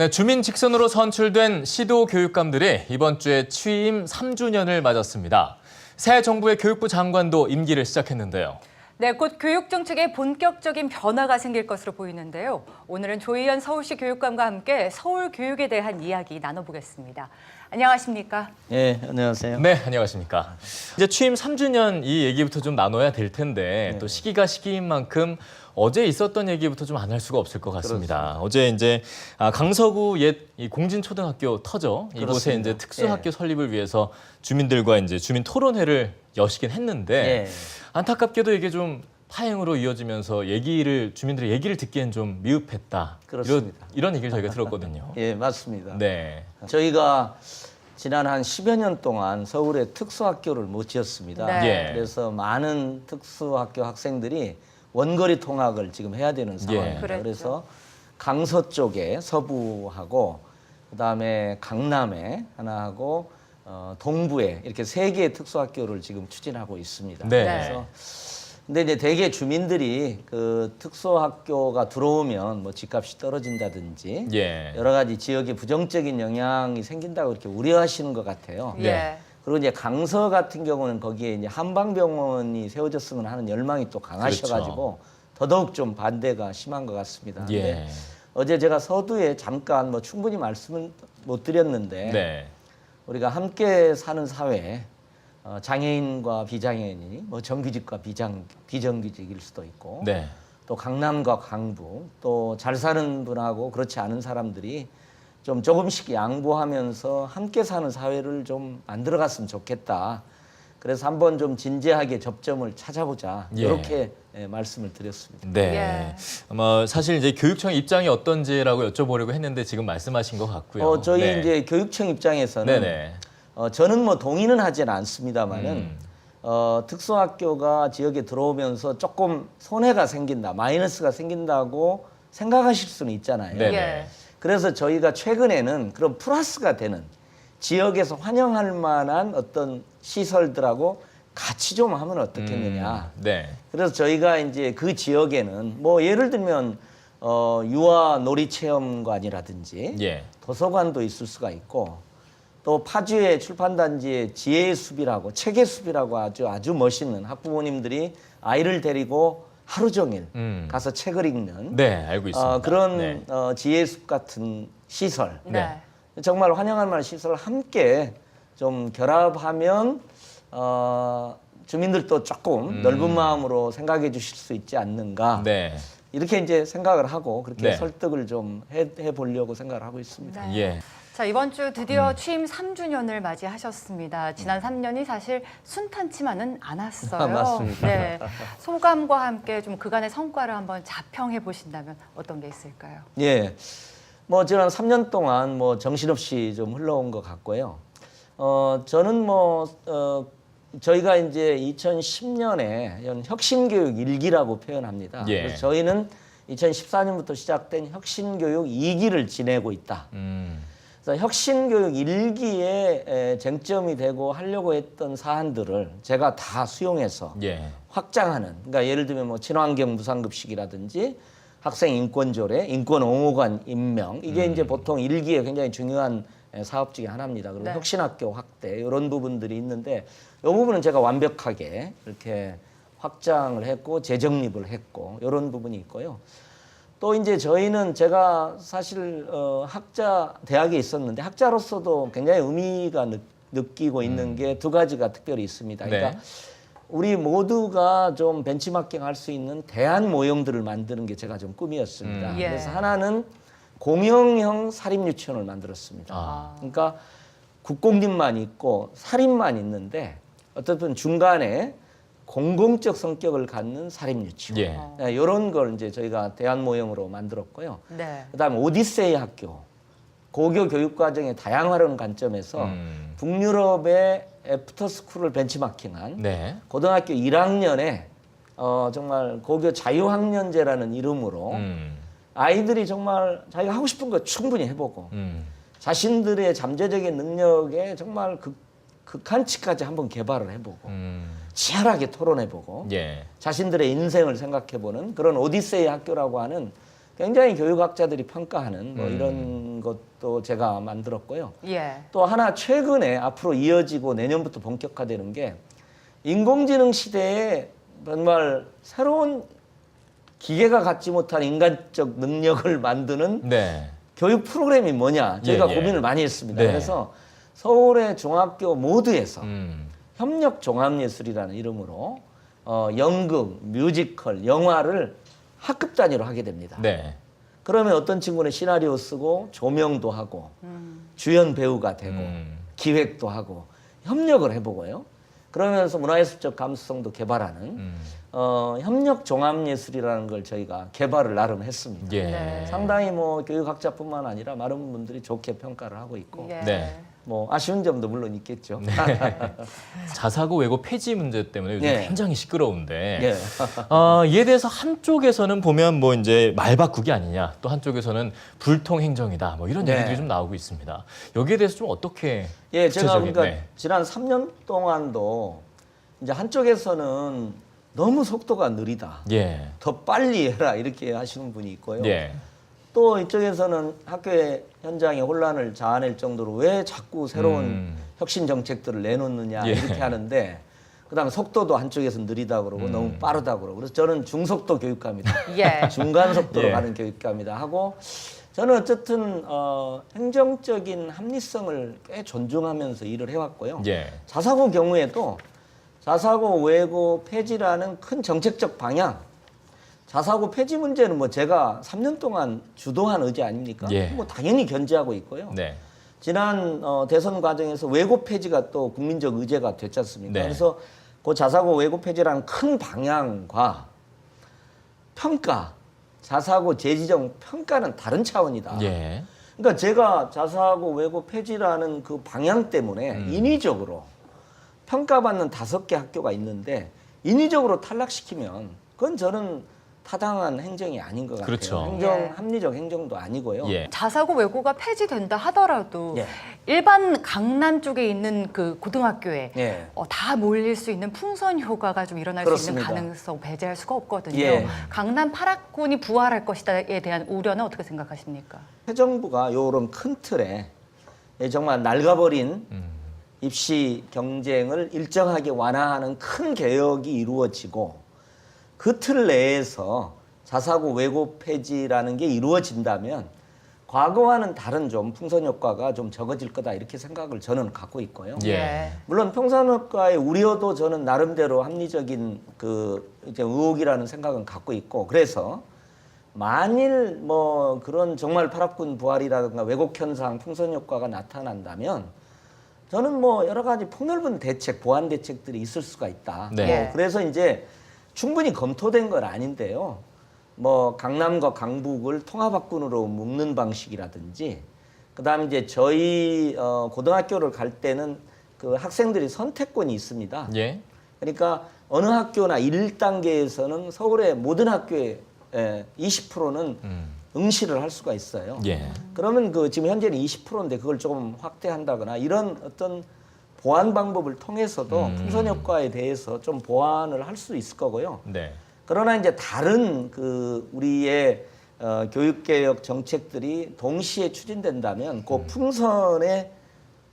네, 주민 직선으로 선출된 시도 교육감들이 이번 주에 취임 3주년을 맞았습니다. 새 정부의 교육부 장관도 임기를 시작했는데요. 네, 곧 교육 정책에 본격적인 변화가 생길 것으로 보이는데요. 오늘은 조희연 서울시 교육감과 함께 서울 교육에 대한 이야기 나눠보겠습니다. 안녕하십니까? 네, 안녕하세요. 네, 안녕하십니까. 이제 취임 3주년 이 얘기부터 좀 나눠야 될 텐데 또 시기가 시기인 만큼 어제 있었던 얘기부터 좀 안 할 수가 없을 것 같습니다. 그렇습니다. 어제 이제 강서구 옛 이 공진초등학교 터져 이곳에 그렇습니다. 이제 특수학교 설립을 위해서 주민들과 이제 주민 토론회를 여시긴 했는데 안타깝게도 이게 좀 파행으로 이어지면서 주민들의 얘기를 듣기엔 좀 미흡했다. 그렇습니다. 이런 얘기를 저희가 들었거든요. 예, 맞습니다. 네. 저희가 지난 한 10여 년 동안 서울에 특수학교를 못 지었습니다. 네. 예. 그래서 많은 특수학교 학생들이 원거리 통학을 지금 해야 되는 상황입니다. 그랬죠. 그래서 강서 쪽에 서부하고 그다음에 강남에 하나 하고 동부에 이렇게 3개의 특수학교를 지금 추진하고 있습니다. 네. 그래서 근데 이제 대개 주민들이 그 특수학교가 들어오면 뭐 집값이 떨어진다든지 예. 여러 가지 지역에 부정적인 영향이 생긴다고 이렇게 우려하시는 것 같아요. 예. 그리고 이제 강서 같은 경우는 거기에 이제 한방병원이 세워졌으면 하는 열망이 또 강하셔가지고 더더욱 좀 반대가 심한 것 같습니다. 예. 근데 어제 제가 서두에 잠깐 뭐 충분히 말씀을 못 드렸는데 네. 우리가 함께 사는 사회 장애인과 비장애인이 뭐 정규직과 비정규직일 수도 있고 네. 또 강남과 강북 또 잘 사는 분하고 그렇지 않은 사람들이 좀 조금씩 양보하면서 함께 사는 사회를 좀 만들어갔으면 좋겠다. 그래서 한번 좀 진지하게 접점을 찾아보자. 예. 이렇게 말씀을 드렸습니다. 네. 예. 아마 사실 이제 교육청 입장이 어떤지라고 여쭤보려고 했는데 지금 말씀하신 것 같고요. 저희 네. 이제 교육청 입장에서는 네네. 저는 뭐 동의는 하지는 않습니다만은 특수학교가 지역에 들어오면서 조금 손해가 생긴다, 마이너스가 생긴다고 생각하실 수는 있잖아요. 네네. 예. 그래서 저희가 최근에는 그런 플러스가 되는 지역에서 환영할 만한 어떤 시설들하고 같이 좀 하면 어떻겠느냐. 네. 그래서 저희가 이제 그 지역에는 뭐 예를 들면 유아 놀이 체험관이라든지 예. 도서관도 있을 수가 있고 또 파주의 출판단지의 지혜의 숲이라고 책의 숲이라고 아주 멋있는 학부모님들이 아이를 데리고 하루 종일 가서 책을 읽는 네, 알고 있습니다. 그런 네. 지혜의 숲 같은 시설 네. 정말 환영할 만한 시설을 함께 좀 결합하면 주민들도 조금 넓은 마음으로 생각해 주실 수 있지 않는가 네. 이렇게 이제 생각을 하고 그렇게 네. 설득을 좀 해보려고 생각을 하고 있습니다. 네. 예. 자, 이번 주 드디어 취임 3주년을 맞이하셨습니다. 지난 3년이 사실 순탄치만은 않았어요. 맞습니다. 네. 소감과 함께 좀 그간의 성과를 한번 자평해 보신다면 어떤 게 있을까요? 예, 뭐 지난 3년 동안 뭐 정신없이 좀 흘러온 것 같고요. 저는 저희가 이제 2010년에 혁신교육 1기라고 표현합니다. 예. 그래서 저희는 2014년부터 시작된 혁신교육 2기를 지내고 있다. 그래서 혁신교육 1기에 쟁점이 되고 하려고 했던 사안들을 제가 다 수용해서 예. 확장하는, 그러니까 예를 들면 뭐 친환경 무상급식이라든지 학생 인권 조례, 인권 옹호관 임명 이게 이제 보통 1기에 굉장히 중요한 사업 중에 하나입니다. 그리고 네. 혁신학교 확대 이런 부분들이 있는데 이 부분은 제가 완벽하게 이렇게 확장을 했고 재정립을 했고 이런 부분이 있고요. 또 이제 저희는 제가 사실 대학에 있었는데 학자로서도 굉장히 의미가 느끼고 있는 게 2가지가 특별히 있습니다. 그러니까 네. 우리 모두가 좀 벤치마킹 할 수 있는 대안 모형들을 만드는 게 제가 좀 꿈이었습니다. 예. 그래서 하나는 공영형 사립유치원을 만들었습니다. 아. 그러니까 국공립만 있고 사립만 있는데 어쨌든 중간에 공공적 성격을 갖는 사립유치원. 예. 이런 걸 이제 저희가 대안 모형으로 만들었고요. 네. 그다음에 오디세이 학교, 고교 교육 과정의 다양화라는 관점에서 북유럽의 애프터스쿨을 벤치마킹한 네. 고등학교 1학년에 정말 고교 자유학년제라는 이름으로 아이들이 정말 자기가 하고 싶은 거 충분히 해보고 자신들의 잠재적인 능력에 정말 극한치까지 한번 개발을 해보고 치열하게 토론해보고 예. 자신들의 인생을 생각해보는 그런 오디세이 학교라고 하는 굉장히 교육학자들이 평가하는 뭐 이런 것도 제가 만들었고요. 예. 또 하나 최근에 앞으로 이어지고 내년부터 본격화되는 게 인공지능 시대에 정말 새로운 기계가 갖지 못한 인간적 능력을 만드는 네. 교육 프로그램이 뭐냐 저희가 예. 고민을 많이 했습니다. 네. 그래서 서울의 중학교 모두에서 음. 협력 종합예술이라는 이름으로 연극, 뮤지컬, 영화를 학급 단위로 하게 됩니다. 네. 그러면 어떤 친구는 시나리오 쓰고 조명도 하고 주연 배우가 되고 기획도 하고 협력을 해보고요. 그러면서 문화예술적 감수성도 개발하는 협력 종합예술이라는 걸 저희가 개발을 나름 했습니다. 예. 네. 상당히 뭐 교육학자뿐만 아니라 많은 분들이 좋게 평가를 하고 있고 예. 네. 뭐 아쉬운 점도 물론 있겠죠. 자사고 외고 폐지 문제 때문에 요즘 예. 굉장히 시끄러운데 예. 이에 대해서 한쪽에서는 보면 뭐 이제 말 바꾸기 아니냐, 또 한쪽에서는 불통 행정이다, 뭐 이런 네. 얘기들이 좀 나오고 있습니다. 여기에 대해서 좀 어떻게 예, 제가 구체적인, 그러니까 네. 지난 3년 동안도 이제 한쪽에서는 너무 속도가 느리다. 예. 더 빨리 해라 이렇게 하시는 분이 있고요. 예. 또 이쪽에서는 학교의 현장에 혼란을 자아낼 정도로 왜 자꾸 새로운 혁신 정책들을 내놓느냐 예. 이렇게 하는데 그다음에 속도도 한쪽에서 느리다 그러고 너무 빠르다 그러고 그래서 저는 중속도 교육감이다. 예. 중간 속도로 예. 가는 교육감이다 하고 저는 어쨌든 행정적인 합리성을 꽤 존중하면서 일을 해왔고요. 예. 자사고 경우에도 자사고 외고 폐지라는 큰 정책적 방향 자사고 폐지 문제는 뭐 제가 3년 동안 주도한 의제 아닙니까? 예. 뭐 당연히 견제하고 있고요. 네. 지난 대선 과정에서 외고 폐지가 또 국민적 의제가 됐지 않습니까? 네. 그래서 그 자사고 외고 폐지라는 큰 방향과 평가, 자사고 재지정 평가는 다른 차원이다. 예. 그러니까 제가 자사고 외고 폐지라는 그 방향 때문에 인위적으로 평가받는 5개 학교가 있는데 인위적으로 탈락시키면 그건 저는 타당한 행정이 아닌 것 같아요. 그렇죠. 행정 예. 합리적 행정도 아니고요. 예. 자사고 외고가 폐지된다 하더라도 예. 일반 강남 쪽에 있는 그 고등학교에 예. 다 몰릴 수 있는 풍선 효과가 좀 일어날 그렇습니다. 수 있는 가능성 배제할 수가 없거든요. 예. 강남 8학군이 부활할 것이다에 대한 우려는 어떻게 생각하십니까? 해정부가 이런 큰 틀에 정말 낡아버린 입시 경쟁을 일정하게 완화하는 큰 개혁이 이루어지고 그 틀 내에서 자사고 외고 폐지라는 게 이루어진다면 과거와는 다른 좀 풍선 효과가 좀 적어질 거다 이렇게 생각을 저는 갖고 있고요. 예. 물론 풍선 효과의 우려도 저는 나름대로 합리적인 그 이제 의혹이라는 생각은 갖고 있고 그래서 만일 뭐 그런 정말 8학군 부활이라든가 왜곡 현상, 풍선 효과가 나타난다면 저는 뭐 여러 가지 폭넓은 대책, 보완 대책들이 있을 수가 있다. 네. 예. 그래서 이제 충분히 검토된 건 아닌데요. 뭐 강남과 강북을 통합학군으로 묶는 방식이라든지, 그다음 이제 저희 고등학교를 갈 때는 그 학생들이 선택권이 있습니다. 예. 그러니까 어느 학교나 1단계에서는 서울의 모든 학교에 20%는 응시를 할 수가 있어요. 예. 그러면 그 지금 현재는 20%인데 그걸 조금 확대한다거나 이런 어떤 보완 방법을 통해서도 풍선 효과에 대해서 좀 보완을 할 수 있을 거고요. 네. 그러나 이제 다른 그 우리의 교육개혁 정책들이 동시에 추진된다면 그 풍선의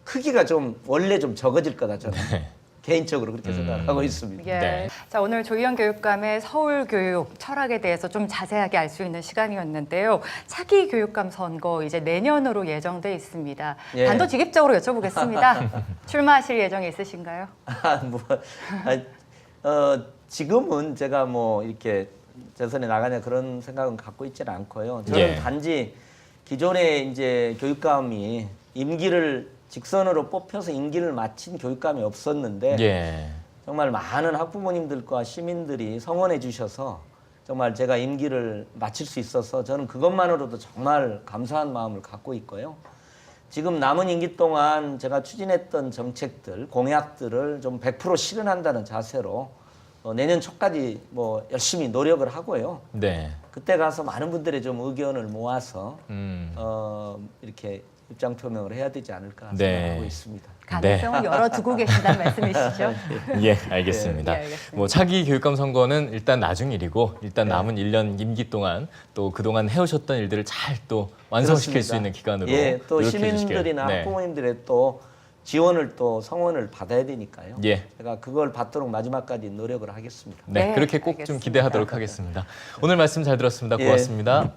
크기가 좀 원래 좀 적어질 거다 저는 개인적으로 그렇게 생각을 하고 있습니다. 예. 네. 자, 오늘 조희연 교육감의 서울 교육 철학에 대해서 좀 자세하게 알 수 있는 시간이었는데요. 차기 교육감 선거 이제 내년으로 예정돼 있습니다. 예. 단도직입적으로 여쭤보겠습니다. 출마하실 예정이 있으신가요? 지금은 제가 뭐 이렇게 재선에 나가냐 그런 생각은 갖고 있지는 않고요. 저는 예. 단지 기존에 이제 교육감이 임기를 직선으로 뽑혀서 임기를 마친 교육감이 없었는데 예. 정말 많은 학부모님들과 시민들이 성원해 주셔서 정말 제가 임기를 마칠 수 있어서 저는 그것만으로도 정말 감사한 마음을 갖고 있고요. 지금 남은 임기 동안 제가 추진했던 정책들, 공약들을 좀 100% 실현한다는 자세로 내년 초까지 뭐 열심히 노력을 하고요. 네. 그때 가서 많은 분들의 좀 의견을 모아서 이렇게 입장 표명을 해야 되지 않을까 네. 생각하고 있습니다. 가능성을 열어두고 계신다는 말씀이시죠? 예, 알겠습니다. 예, 알겠습니다. 뭐 차기 교육감 선거는 일단 나중 일이고 일단 남은 1년 임기 동안 또 그동안 해오셨던 일들을 잘 또 완성시킬 수 있는 기간으로 예, 또 노력해 시민들이나 주시길. 학부모님들의 또 지원을 또 성원을 받아야 되니까요. 예. 제가 그걸 받도록 마지막까지 노력을 하겠습니다. 네, 네, 그렇게 꼭 좀 알겠습니다. 기대하도록 하겠습니다. 오늘 말씀 잘 들었습니다. 예. 고맙습니다.